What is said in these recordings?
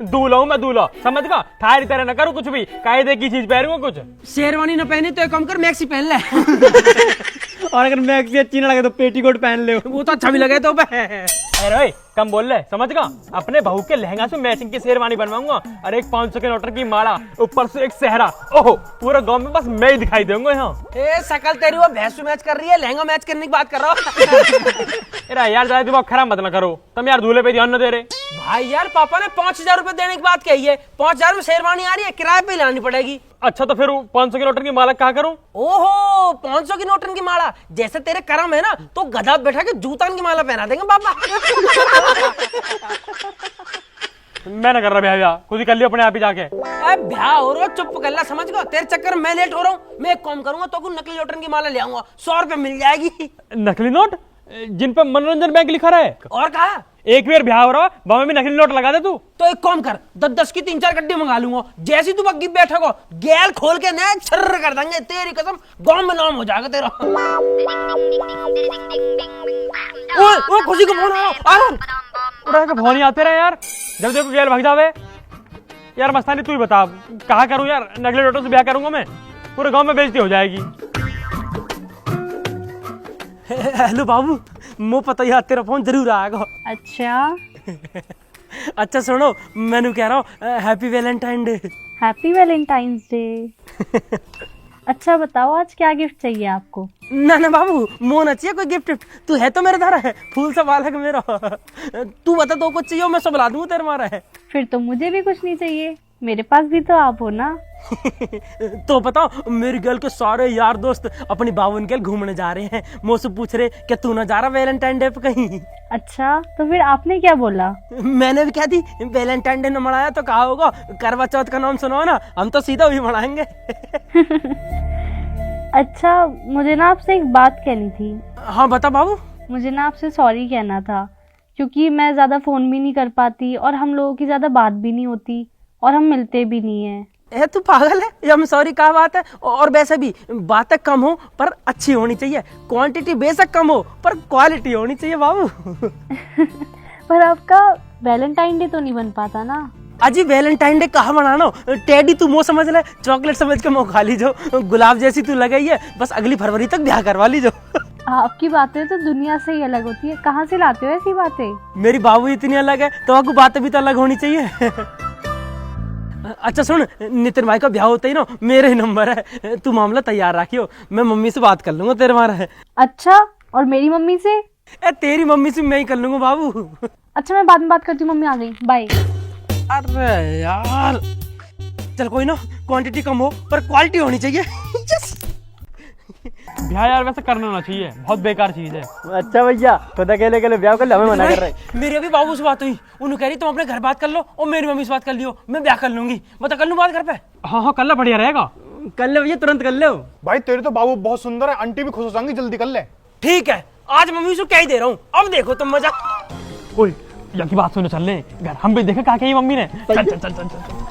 दूल्हा हूँ मैं, दूल्हा समझ गया। थारी तरह न करूँ कुछ भी, कायदे की चीज पहनूंगा कुछ। शेरवानी न पहनी तो एक काम कर, मैक्सी पहन ले। और अगर मैक्सी अच्छी ना लगे तो पेटीकोट पहन ले। वो तो अच्छा भी लगे तो। अरे भाई कम बोल रहे, समझ गया। अपने बहू के लहंगा से मैचिंग की शेरवानी बनवाऊंगा और एक 500 के नोटर की माला, ऊपर से एक सहरा। ओहो, पूरे गांव में बस मैं ही दिखाई दूंगा यहाँ। ए शकल तेरी वो भैंसू मैच कर रही है, लहंगा मैच करने की बात कर रहा हूँ। अरे यार ज्यादा दिमाग खराब मत ना करो, तुम यार दूल्हे पे ध्यान न दे रहे। भाई यार पापा ने 5000 रुपए देने की बात कही है, 5000 में शेरवानी आ रही है, किराए पे लानी पड़ेगी। अच्छा तो फिर 500 के नोटर की माला क्या करूं? ओहो, 500 की नोटन की माला, जैसे तेरे करम है ना तो गधा बैठा के जूतान की माला पहना देंगे पापा। मैं ना कर रहा ब्याह, खुद ही कर लियो अपने आप ही जाके। अब ब्याह हो रहा, चुप कर ला, समझ गो। तेरे चक्कर में मैं लेट हो रहा हूँ, मैं एक काम करूंगा तो नकली नोटन की माला ले आऊंगा, 100 रुपए मिल जाएगी। नकली नोट जिन पे मनोरंजन बैंक लिखा रहा है? और कहा एक बार ब्याह हो रहा, बाबा में नकली नोट लगा दे तू। तो एक काम कर, 10-10 की 3-4 गड्डी मंगा लूंगा, जैसी तू बग्गी बैठा को गैल खोल के ना छर्र कर देंगे, तेरी कसम गांव में नाम हो जाएगा तेरा। ओए खुशी को फोन आ रहा। उड़ा के फोन ही आते रहे यार, जब देखो गैल भाग जावे। यार मस्तानी तू ही बता, कहा करूं यार? नकली नोटों से ब्याह करूंगा मैं, पूरे गांव में बेइज्जती हो जाएगी। हेलो बाबू, मो पता ही तेरा फोन जरूर आएगा। अच्छा अच्छा सुनो, मैंने कह रहा हूँ happy Valentine day. Happy Valentine's day. अच्छा बताओ आज क्या गिफ्ट चाहिए आपको? ना बाबू, मोना चाहिए कोई गिफ्ट। तू है तो मेरे धारा है, फूल सा बालक मेरा। तू बता तो कुछ चाहिए, मैं सब ला दूंगा तेरे मारा है। फिर तो मुझे भी कुछ नहीं चाहिए, मेरे पास भी तो आप हो ना। तो बताओ, मेरी गर्ल के सारे यार दोस्त अपनी बावन के घूमने जा रहे हैं, मुझसे पूछ रहे कि तू ना जा रहा वैलेंटाइन डे पे कहीं। अच्छा तो फिर आपने क्या बोला? मैंने भी क्या दी, वैलेंटाइन डे न मनाया तो कहा होगा करवा चौथ का नाम सुनाओ ना, हम तो सीधा वही मनाएंगे। अच्छा मुझे ना आपसे एक बात कहनी थी। हाँ बता बाबू। मुझे ना आपसे सॉरी कहना था, क्योंकि मैं ज्यादा फोन भी नहीं कर पाती और हम लोगों की ज्यादा बात भी नहीं होती और हम मिलते भी नहीं है। ए तू पागल है, ये हम सॉरी क्या बात है। और वैसे भी बातें कम हो पर अच्छी होनी चाहिए, क्वांटिटी बेशक कम हो पर क्वालिटी होनी चाहिए बाबू। पर आपका वैलेंटाइन डे तो नहीं बन पाता ना। अजी वैलेंटाइन डे कहाँ मनाना, टेडी तू मो समझ ले, चॉकलेट समझ के मो खा लीजो, गुलाब जैसी तू लगाई है, बस अगली फरवरी तक ब्याह करवा लीजो। आपकी बातें तो दुनिया से ही अलग होती है, कहाँ से लाते हो ऐसी बातें? मेरी बाबू इतनी अलग है तो आपको बातें भी तो अलग होनी चाहिए। अच्छा सुन, नितिन भाई का ब्याह होता ही ना मेरे ही नंबर है, तू मामला तैयार रखियो, मैं मम्मी से बात कर लूंगा तेरे मारा है। अच्छा और मेरी मम्मी से? तेरी मम्मी से मैं ही कर लूंगा बाबू। अच्छा मैं बाद में बात करती हूँ, मम्मी आ गई, बाय। अरे यार चल कोई ना, क्वांटिटी कम हो पर क्वालिटी होनी चाहिए। ब्याह यार वैसे करना ना चाहिए, बहुत बेकार चीज है। अच्छा भैया, खुद अकेले अकेले ब्याह कर ले, हमें मना कर रहे। मेरी अभी बाबू से बात हुई, उन्होंने कह रही तुम अपने घर बात कर लो और मेरी मम्मी से बात कर लियो, मैं ब्याह कर लूंगी। बता कर लूं बात घर पे? हाँ कल बढ़िया रहेगा। कर ले भैया, तुरंत कर ले। भाई तेरे तो बाबू बहुत सुंदर है, आंटी भी खुश हो जाएंगी, जल्दी कर ले। ठीक है, आज मम्मी से कह ही दे रहा हूँ, अब देखो तुम मजा। ओए यहाँ की बात सुनो, चल ले घर, हम भी देखे क्या कही मम्मी ने। चल चल चल चल चल।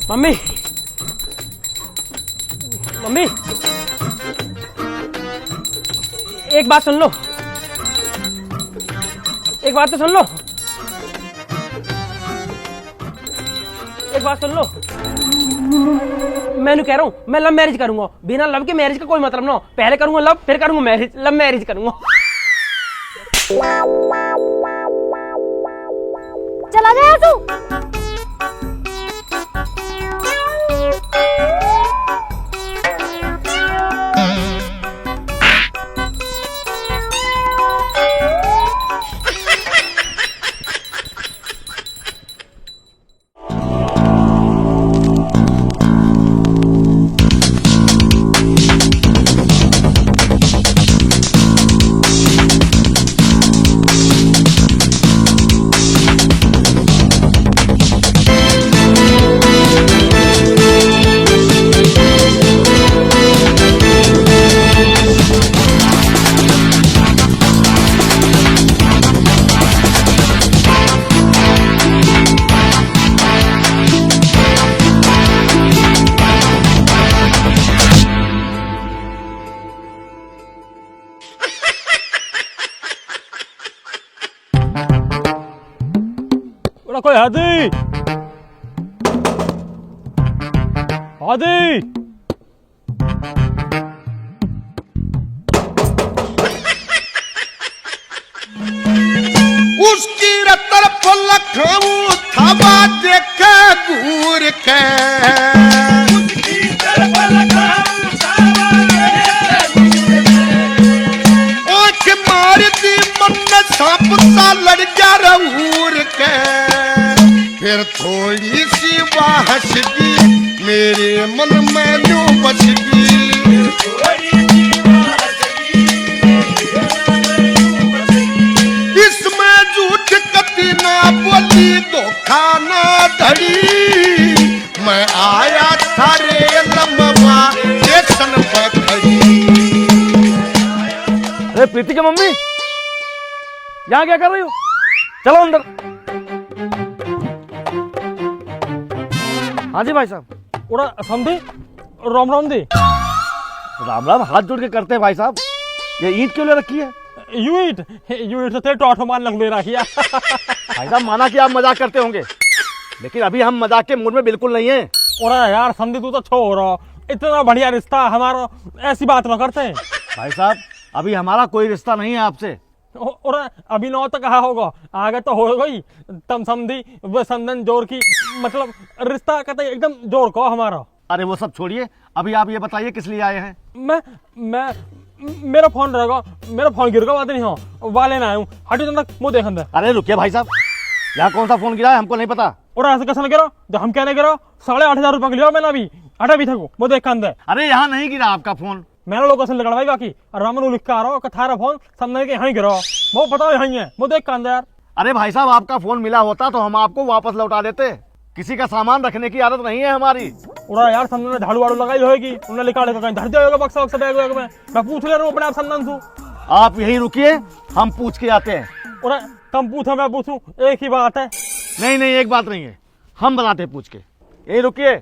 मम्मी मम्मी एक बात सुन लो, एक बात तो सुन लो, एक बात सुन लो। मैं कह रहा हूँ मैं लव मैरिज करूंगा, बिना लव के मैरिज का कोई मतलब ना हो, पहले करूंगा लव फिर करूंगा मैरिज, लव मैरिज करूंगा। चला गया तू। उड़ा कोई हादी हादी। उसकी तरफ लखनऊ थाबा देखे घूर के आंख मार दी मन सांप सा लड़ जा रहूर के फिर थोड़ी सी बहस दी मेरे मन में नो बस इसमें झूठ कति ना बोली धोखा ना धड़ी मैं आया थारे लम्बा स्टेशन पर खड़ी। अरे प्रीति की मम्मी यहाँ क्या कर रही हो? चलो अंदर। हाँ जी भाई साहब। उड़ा समझी राम राम दी। राम राम हाथ जोड़ के करते हैं भाई साहब। ये ईंट क्यों ले रखी है? यूट से तेरे टॉट मान लग ले रखी है। भाई साहब माना कि आप मजाक करते होंगे, लेकिन अभी हम मजाक के मूड में बिल्कुल नहीं है। उड़ा यार समझी तू तो छोड़, इतना बढ़िया रिश्ता हमारा, ऐसी बात ना करते हैं। भाई साहब अभी हमारा कोई रिश्ता नहीं है आपसे। और अभी नौ तो कहा होगा, आगे तो हो गई। तम समझी वो संदन जोर की, मतलब रिश्ता कहते एकदम जोर को हमारा। अरे वो सब छोड़िए, अभी आप ये बताइए किस लिए आए हैं? मैं मेरा फोन रहेगा, मेरा फोन गिर गया, बात नहीं हो वाले ना आऊं। हटो तक मुंह देख अंदर। अरे रुकिए भाई साहब, यहाँ कौन सा फोन गिरा है हमको नहीं पता। और ऐसे कैसे ना गिरा जब हम कहने गिरा? 8,500 रुपये लिया मैंने अभी। हटा भी था वो देख अंदर। अरे यहाँ नहीं गिरा आपका फोन। मैंने लोगों से लगड़वाई बाकी और रामन लिख के आ रहा हूँ थारा फोन समझने के यहाँ गिरा। वो बताओ यहाँ है, वो देख के अंदर यार। अरे भाई साहब आपका फोन मिला होता तो हम आपको वापस लौटा देते। किसी का सामान रखने की आदत नहीं है हमारी। उड़ा यार संदन ने झाड़ू वाड़ू लगाई होगी, उन्होंने निकाले कहीं धर दिया होगा बक्सा बक्सा बैग में। मैं पूछ ले रहा हूँ अपने आप संदन से। आप यही रुकिए, हम पूछ के आते हैं। उड़ा तुम पूछो मैं पूछूं, एक ही बात है। नहीं नहीं एक बात नहीं है, हम बताते हैं पूछ के। यही रुकिए।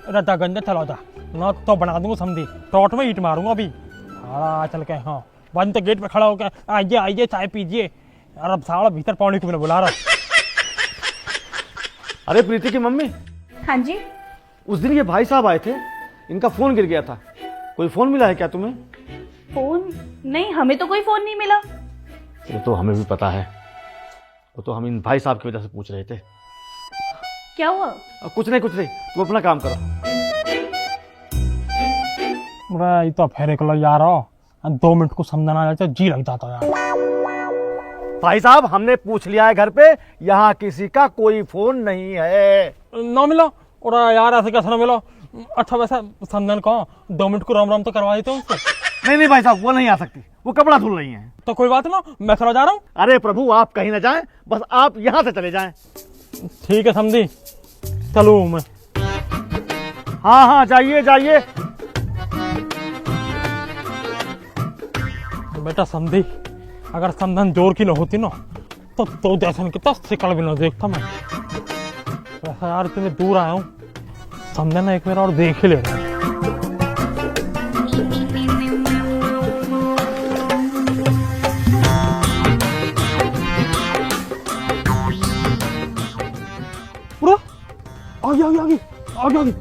रद्दा गंदे चलो जा ना तो बना दूंगा समझी, टॉट में ईट मारूंगा अभी। हाँ चल के हाँ बंद गेट पे खड़ा होकर आइए आइए चाय पीजिए। यार अब साला भीतर पौने को मैंने बुला रहा। अरे प्रीति की मम्मी। हाँ जी। उस दिन ये भाई साहब आए थे, इनका फोन गिर गया था। कोई फोन मिला है क्या तुम्हें? फोन नहीं, हमें तो कोई फोन नहीं मिला। ये तो हमें भी पता है, वो तो हम इन भाई साहब की वजह से पूछ रहे थे। क्या हुआ? कुछ नहीं तुम अपना काम करो। ये तो फेरे को यार 2 मिनट को समझाना जाता जी लग जाता यार। भाई साहब हमने पूछ लिया है घर पे, यहाँ किसी का कोई फोन नहीं है। ना मिला? और यार ऐसे कैसे ना मिला? अच्छा वैसा समझन को 2 मिनट को राम राम तो करवा देते उससे। नहीं भाई साहब वो नहीं आ सकती, वो कपड़ा धुल रही हैं। तो कोई बात ना, मैं चला जा रहा हूँ। अरे प्रभु आप कहीं ना जाएं, बस आप यहाँ से चले जाएं। ठीक है समझी, चलूँ मैं। हाँ जाइए जाइए। बेटा समझी, अगर समझन जोर की न होती ना तो जैसे कितना सिकड़ भी ना देखता मैं। वैसा यार इतने दूर आया हूँ, समझे ना एक मेरा और देख ही ले रहा हूँ। आगे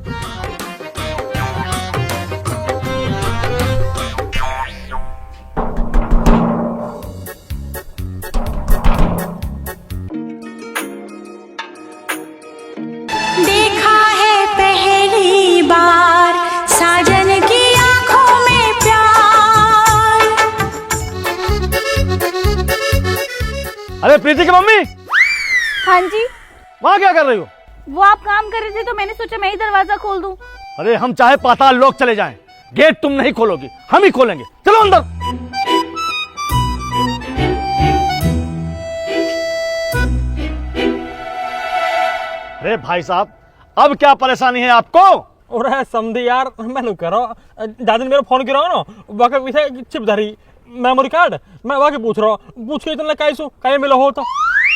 देखा है पहली बार साजन की आंखों में प्यार। अरे प्रीति की मम्मी। हाँ जी। वहाँ क्या कर रही हो? वो आप काम कर रहे थे तो मैंने सोचा मैं ही दरवाजा खोल दूं। अरे हम चाहे पाताल लोक चले जाएं, गेट तुम नहीं खोलोगी, हम ही खोलेंगे। चलो अंदर। अरे भाई साहब अब क्या परेशानी है आपको? और समझी यार मैंने करो दादी ने मेरा फोन गिरा ना, वाके पीछे चिप धरी मेमोरी कार्ड, मैं वाके पूछ रहा हूँ, पूछ के इतना कैसे कहीं मिला हो तो।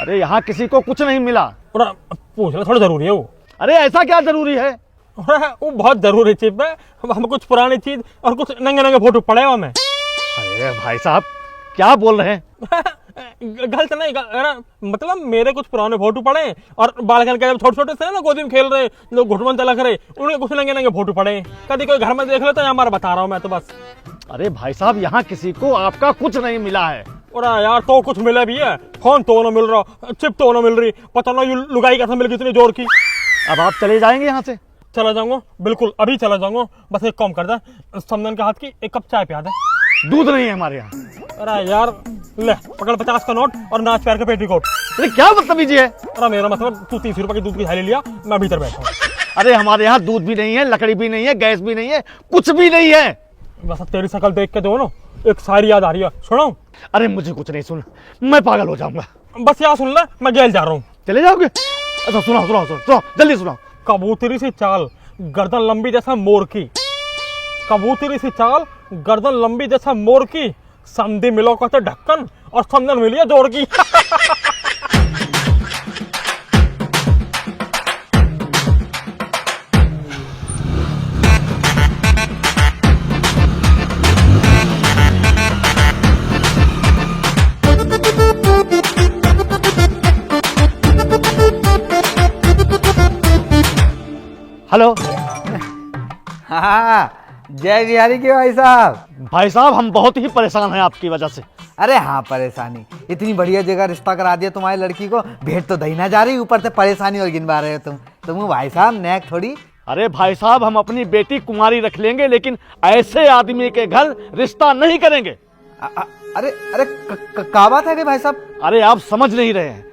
अरे यहाँ किसी को कुछ नहीं मिला। और पूछना थोड़ा जरूरी है वो। अरे ऐसा क्या जरूरी है? वो बहुत जरूरी चिप है, हम कुछ पुरानी चीज और कुछ नंगे नंगे फोटो पड़े हुए में। अरे भाई साहब क्या बोल रहे हैं? गलत नहीं मतलब मेरे कुछ पुराने फोटो पड़े और बालकन के जब छोटे छोटे थे ना गोदी में खेल रहे लोग घुटमन तलक रहे उनके कुछ नंगे नंगे फोटो पड़े कभी कोई घर में देख लेता है हमारा बता रहा हूँ मैं तो बस। अरे भाई साहब यहाँ किसी को आपका कुछ नहीं मिला है। और यार तो कुछ मिला भी है, फोन तो ना मिल रहा, चिप तो ना मिल रही, पता ना ये लुगाई कैसे मिल गई इतनी जोर की। अब आप चले जाएंगे यहाँ से? चला जाऊंगा बिल्कुल, अभी चला जाऊंगा। बस एक काम कर दे, समदन के हाथ की एक कप चाय पिया दे। दूध नहीं है हमारे यहाँ। अरे यार ले पकड़ 50 का नोट और नाच पैर का पेटीकोट। अरे क्या बदतमीजी है? अरे मेरा मतलब तू 30 रुपए की दूध की थैली लिया, मैं भीतर बैठा हूँ। अरे हमारे यहाँ दूध भी नहीं है, लकड़ी भी नहीं है, गैस भी नहीं है, कुछ भी नहीं है। बस तेरी शक्ल देख के दो ना एक शायरी याद आ रही है, सुनाऊं? अरे मुझे कुछ नहीं सुन, मैं पागल हो जाऊंगा। बस यार सुन ले, मैं जेल जा रहा हूँ। चले जाओगे? अच्छा सुनाओ सुनाओ सुनाओ, जल्दी सुनाओ। कबूतरी सी चाल गर्दन लंबी जैसा मोर की, कबूतरी सी चाल गर्दन लंबी जैसा मोर की, समधी मिलो कहते ढक्कन और समदन मिलिए जोड़ की। हेलो। हाँ जय बिहारी के भाई साहब। भाई साहब हम बहुत ही परेशान हैं आपकी वजह से। अरे हाँ परेशानी, इतनी बढ़िया जगह रिश्ता करा दिया तुम्हारी लड़की को, भेंट तो दही ना जा रही, ऊपर से परेशानी और गिनवा रहे हो तुम भाई साहब नेक थोड़ी। अरे भाई साहब हम अपनी बेटी कुमारी रख लेंगे लेकिन ऐसे आदमी के घर रिश्ता नहीं करेंगे। अरे अरे क्या बात है भाई साहब? अरे आप समझ नहीं रहे हैं,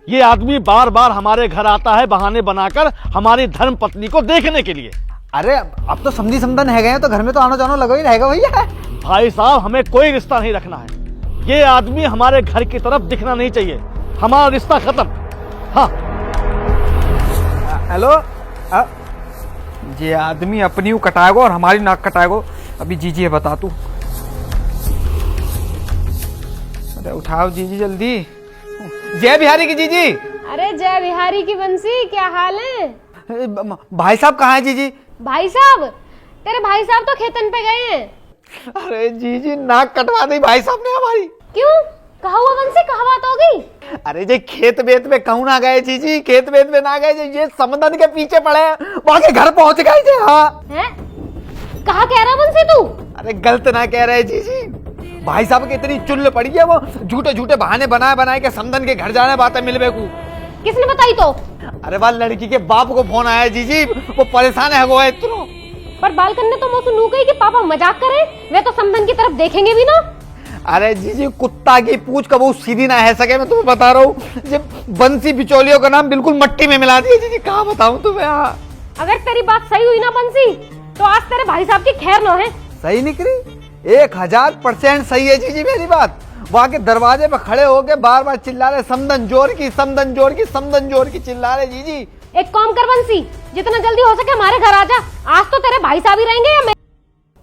ये आदमी बार बार हमारे घर आता है बहाने बनाकर हमारी धर्म पत्नी को देखने के लिए। अरे अब तो समझी समदन है गए तो घर में तो आनो जानो लगा ही रहेगा भैया। भाई साहब हमें कोई रिश्ता नहीं रखना है, ये आदमी हमारे घर की तरफ दिखना नहीं चाहिए, हमारा रिश्ता खत्म। हाँ हेलो, ये आदमी अपनी कटाएगो और हमारी नाक कटाएगो। अभी जीजी है बता तू। अरे उठाओ जीजी जल्दी। जय बिहारी की जीजी। अरे जय बिहारी की बंसी, क्या हाल है? भाई साहब कहाँ है जीजी? भाई साहब तेरे भाई साहब तो खेतन पे गए हैं। अरे जीजी नाक कटवा दी भाई साहब ने हमारी। क्यों? कहा हुआ बंसी, कहा बात होगी? अरे जी खेत बेत में कहूँ ना गए जीजी, खेत बेत में ना गए जी, ये समदन के पीछे पड़े हैं, वहां के घर पहुंच गए थे। हाँ हैं? कहा कह रहा बंसी तू? अरे गलत ना कह रहे जीजी, भाई साहब की इतनी चुल्ल पड़ी है, वो झूठे झूठे बहाने बनाए के समदन के घर जाने बातें मिलवे को। किसने बताई तो? अरे वाल लड़की के बाप को फोन आया जीजी, वो परेशान है वो इतना। पर बालकन ने तो मुझसे नू कही कि पापा मजाक करे, वे तो समदन की तरफ देखेंगे भी ना। अरे जीजी कुत्ता की पूछ कबू सीधी ना है सके, मैं तुम्हें बता रहा हूँ, जब बंसी बिचौलियों का नाम बिल्कुल मट्टी में मिला दिया जीजी, कहाँ बताऊँ तुम्हें। अगर तेरी बात सही हुई ना बंसी तो आज तेरे भाई साहब की खैर न है। सही निकली? 1000% सही है जीजी मेरी बात। वहां के दरवाजे पे खड़े होके बार बार चिल्ला रहे समदन जोर की, समदन जोर की, समदन जोर की चिल्ला रहे जीजी। एक काम कर बंसी, जितना जल्दी हो सके हमारे घर आ जा, आज तो तेरे भाई साहब ही रहेंगे या मैं?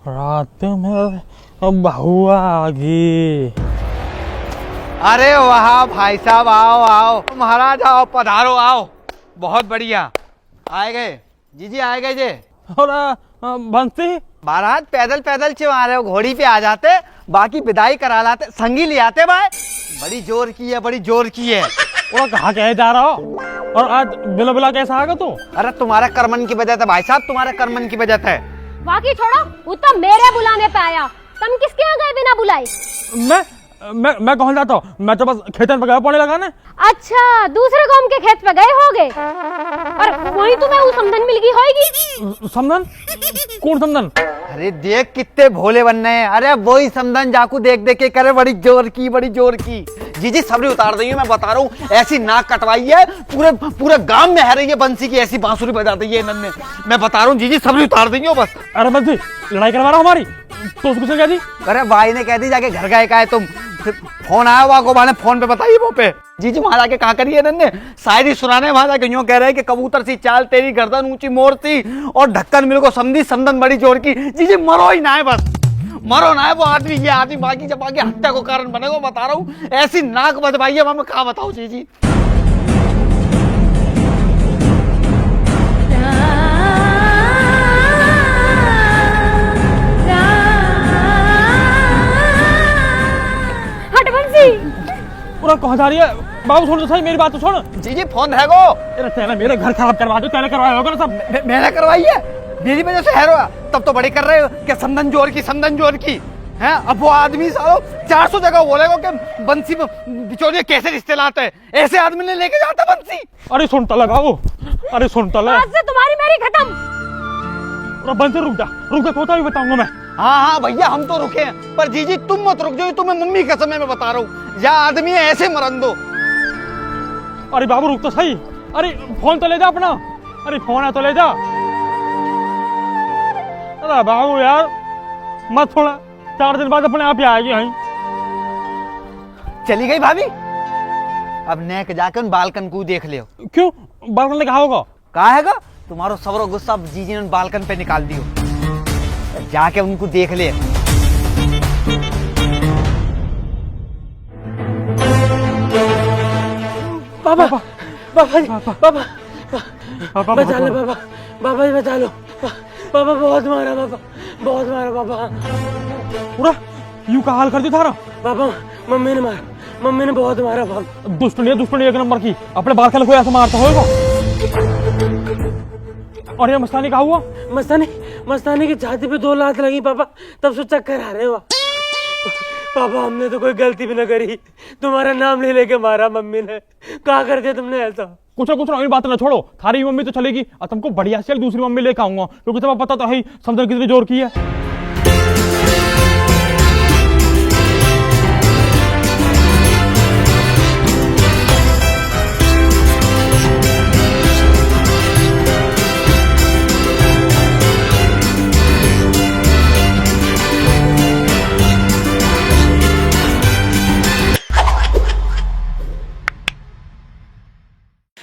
रात में बहुआ आ गई। अरे वाह भाई साहब, आओ आओ महाराज, आओ पधारो, आओ। बहुत बढ़िया आए गए जीजी, आए गए जे। और बंसी महाराज पैदल पैदल क्यों आ रहे हो? घोड़ी पे आ जाते, बाकी विदाई करा लाते, संगी ले आते भाई। बड़ी जोर की है, बड़ी जोर की है। वो कहाँ कहे जा रहा हो? और आज बिला बिला कैसा आएगा तू? अरे तुम्हारे कर्मन की वजह से भाई साहब, तुम्हारे कर्मन की वजह से। बाकी छोड़ो, वो तो मेरे बुलाने पे आया, तुम किसके यहाँ गए बिना बुलाए? मैं कौन जाता हूँ, मैं तो बस खेतन पे गया पानी लगाने। अच्छा दूसरे गांव के खेत पे गए होगे, और वहीं तुम्हें वो समदन मिल गई होगी। समदन? कौन समदन? अरे देख कितने भोले बनने हैं। अरे वही समदन जाकू देख देख के करे बड़ी जोर की, बड़ी जोर की। जीजी सबरी उतार देंगे, मैं बता रहा हूँ, ऐसी नाक कटवाई है, पूरे पूरे गांव में है रही है बंसी की, ऐसी बांसुरी बजा दी है इन्होंने, मैं बता रहा हूँ जीजी सबरी उतार देंगे बस। अरे बंसी लड़ाई करवा रहा हमारी, तो उसको क्या दी? अरे भाई ने कह दी जाके घर गए का है तुम, फोन आया हुआ को ने फोन पे बताइए वो पे। जीजी वहां जाके कहा करिए इन्होंने, शायरी सुनाने वहां जाके यूं कह रहे हैं कि कबूतर सी चाल तेरी, गर्दन ऊंची मोर सी, और ढक्कन मिल को समझी समदन बड़ी जोर की। जीजी मरो ही ना है, बस मरो ना है वो आदमी, ये आदमी बाकी जब आगे हत्या को कारण बनेगा, बता रहा हूँ। ऐसी नाक बदवाई है, मैं कहा बताऊँ जीजी। कहाँ जा रही है? बाबू सुन तो सही, मेरी बात तो सुन। जी फोन है गो। अरे तेरा मेरे घर खराब करवा दो, तेरे करवाया होगा ना सब। मैंने करवाई है, मेरी वजह से हैरो। तब तो बड़ी कर रहे हो कि समदन जोर की हैं। अब वो आदमी सालो 400 जगह बोलेगा कि बंसी बिचौलिए कैसे रिश्ते लाते हैं, ऐसे आदमी ने लेके जाता बंसी। अरे सुनता लगा वो, अरे सुनता लगा। आज से तुम्हारी मेरी खत्म। बंसी रुक जा तो भी बताऊंगा मैं। हाँ भैया हम तो रुके हैं, पर जीजी तुम मत रुक जाओ, तुम्हें मम्मी कसम है मैं बता रहा हूँ, या आदमी है ऐसे मरन दो। अरे बाबू रुक तो सही, अरे फोन तो ले जा अपना, अरे फोन है तो ले जा। अरे बाबू यार मत छोड़ा, 4 दिन बाद अपने आप ही आएगी। यहीं चली गई भाभी। अब नेक जाकर उन बालकन को देख लियो। क्यों बालकन ने कहा होगा? कहा हैगा तुम्हारो सबरो गुस्सा जीजी ने बालकन पे निकाल दियो, जाके उनको देख ले। बाबा बाबा जी, बाबा बचा लो बाबा, बाबा जी बचा लो बाबा, बहुत मारा बाबा, बहुत मारा बाबा। पूरा यूं का हाल कर दिया थारा। बाबा मम्मी ने मारा, मम्मी ने बहुत मारा बाबा। दुष्टनी एक नंबर की, अपने बालकन को ऐसा मारता होगा। और ये मस्तानी का हुआ? मस्तानी की छाती पे 2 लात लगी पापा, तब से चक्कर आ रहे हो। पापा हमने तो कोई गलती भी ना करी, तुम्हारा नाम ले लेके मारा मम्मी ने। कहा करके तुमने ऐसा? कुछ ना बात ना छोड़ो, थारी मम्मी तो चलेगी और तुमको बढ़िया से दूसरी मम्मी लेकर आऊंगा, क्योंकि तुम्हें पता तो है समझ कितनी जोर की है।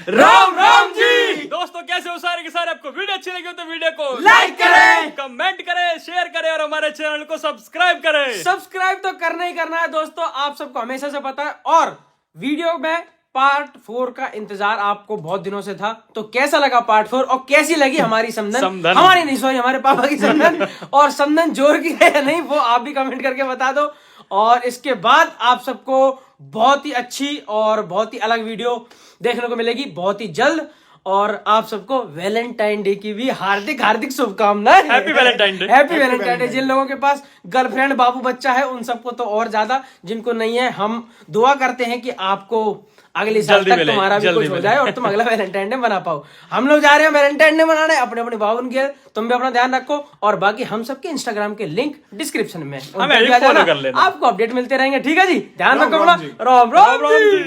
राम जी। दोस्तों कैसे हो सारे के सारे? आपको वीडियो अच्छी लगी हो तो वीडियो को लाइक करें, कमेंट करें, शेयर करें और हमारे चैनल को सब्सक्राइब करें। सब्सक्राइब तो करना ही करना है दोस्तों, आप सबको हमेशा से पता है। और वीडियो में पार्ट 4 का इंतजार आपको बहुत दिनों से था, तो कैसा लगा पार्ट 4 और कैसी लगी हमारी समदन? हमारी नहीं, सॉरी हमारे पापा की समदन। और समदन जोर की है या नहीं वो आप भी कमेंट करके बता दो। और इसके बाद आप सबको बहुत ही अच्छी और बहुत ही अलग वीडियो देखने को मिलेगी बहुत ही जल्द। और आप सबको वैलेंटाइन डे की भी हार्दिक शुभकामनाएं। Happy Valentine day. Happy Valentine day. जिन लोगों के पास गर्लफ्रेंड बाबू बच्चा है उन सबको तो और ज्यादा, जिनको नहीं है हम दुआ करते हैं कि आपको अगले साल तक तुम्हारा भी कुछ हो जाए और तुम अगला वैलेंटाइन डे मना पाओ। हम लोग जा रहे हैं वैलेंटाइन डे मनाने अपने अपने बाबू के। तुम भी अपना ध्यान रखो और बाकी हम सबके इंस्टाग्राम के लिंक डिस्क्रिप्शन में, आपको अपडेट मिलते रहेंगे। ठीक है जी, ध्यान रखो अपना। राम राम जी।